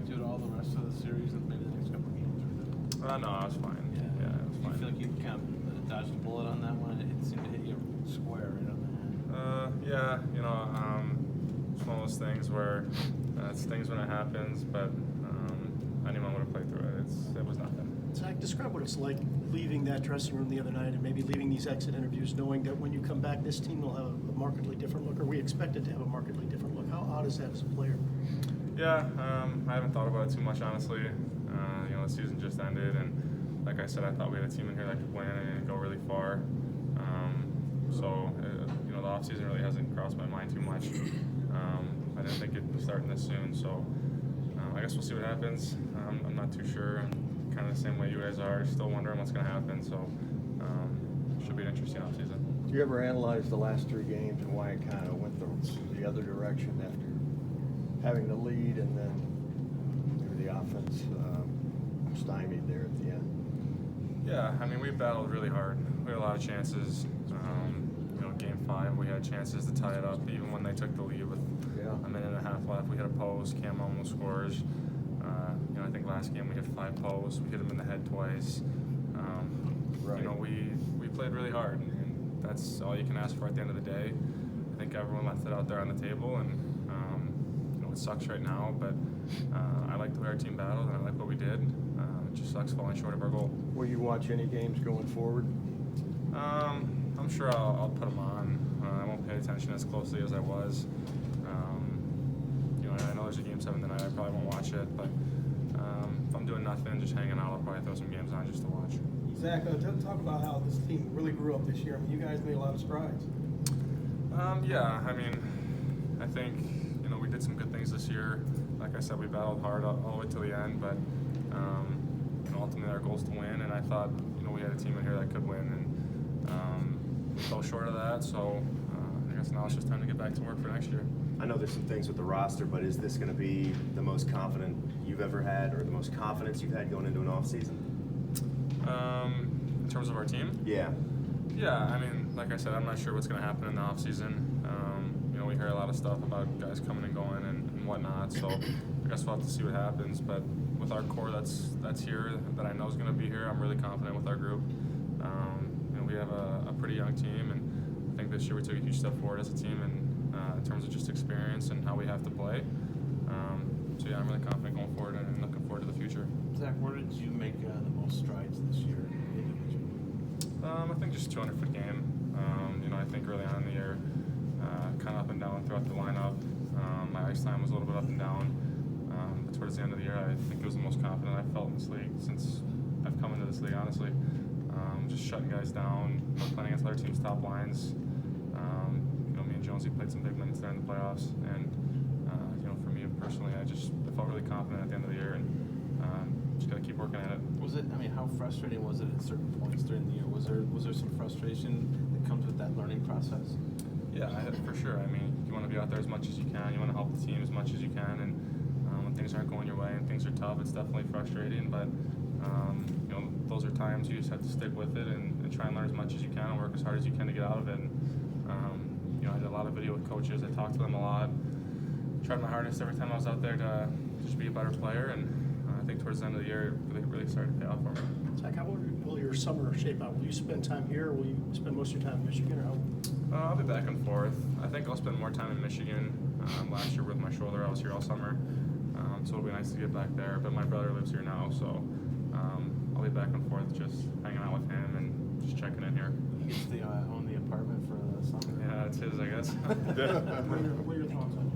affect you at all the rest of the series and maybe the next couple of games? No, I was fine. Yeah, it was fine. Do you feel like you kind of dodged a bullet on that one? It seemed to hit you square right on the head. Yeah, it's one of those things where it stings when it happens, but anyone would have played through it. It was nothing. Zach, describe what it's like leaving that dressing room the other night and maybe leaving these exit interviews knowing that when you come back, this team will have a markedly different look, or we expect it to have a markedly different look. How odd is that as a player? Yeah, I haven't thought about it too much, honestly. The season just ended, and like I said, I thought we had a team in here that could win and go really far. The offseason really hasn't crossed my mind too much. I didn't think it'd be starting this soon, so I guess we'll see what happens. I'm not too sure. I'm kind of the same way you guys are, still wondering what's going to happen, so should be an interesting offseason. Do you ever analyze the last 3 games and why it kind of went the other direction after having the lead and then maybe the offense stymied there at the end? Yeah, I mean, we battled really hard. We had a lot of chances. Game 5, we had chances to tie it up, even when they took the lead with a minute and a half left. We hit a post. Cam almost scores. I think last game we hit 5 posts. We hit him in the head twice. We played really hard, and that's all you can ask for at the end of the day. I think everyone left it out there on the table, and it sucks right now, but I like the way our team battled, and I like what we did. It just sucks falling short of our goal. Will you watch any games going forward? I'm sure I'll put them on. I won't pay attention as closely as I was. I know there's a game 7 tonight. I probably won't watch it, but if I'm doing nothing, just hanging out, I'll probably throw some games on just to watch. Zach, talk about how this team really grew up this year. I mean, you guys made a lot of strides. I think we did some good things this year. Like I said, we battled hard all the way to the end, but ultimately our goal is to win. And I thought we had a team in here that could win, and we fell short of that. So I guess now it's just time to get back to work for next year. I know there's some things with the roster, but is this going to be the most confident you've ever had, or the most confidence you've had going into an offseason? In terms of our team? Yeah. Yeah, I mean, like I said, I'm not sure what's going to happen in the offseason. We hear a lot of stuff about guys coming and going and whatnot, so I guess we'll have to see what happens. But with our core that's here, that I know is going to be here, I'm really confident with our group. We have a pretty young team, and I think this year we took a huge step forward as a team in terms of just experience and how we have to play. I'm really confident going forward and looking forward to the future. Zach, where did you make the most strides this year individually? I think just 200-foot game. I think early on in the year, kind of up and down throughout the lineup. My ice time was a little bit up and down. But towards the end of the year, I think it was the most confident I've felt in this league since I've come into this league, honestly. Just shutting guys down, playing against other teams' top lines. Me and Jonesy played some big minutes there in the playoffs, and for me personally, I felt really confident at the end of the year, and just got to keep working at it. How frustrating was it at certain points during the year? Was there some frustration that comes with that learning process? Yeah, for sure. You want to be out there as much as you can. You want to help the team as much as you can, and when things aren't going your way and things are tough, it's definitely frustrating, but those are times you just have to stick with it and try and learn as much as you can and work as hard as you can to get out of it. And, I did a lot of video with coaches. I talked to them a lot. Tried my hardest every time I was out there to just be a better player, and I think towards the end of the year it really started to pay off for me. Zach, how will your summer shape out? Will you spend time here, or will you spend most of your time in Michigan, or how? I'll be back and forth. I think I'll spend more time in Michigan. Last year with my shoulder, I was here all summer, so it'll be nice to get back there. But my brother lives here now, so I'll be back and forth, just hanging out with him and just checking in here. He gets to own the apartment for the summer. Yeah, it's his, I guess. What are your thoughts on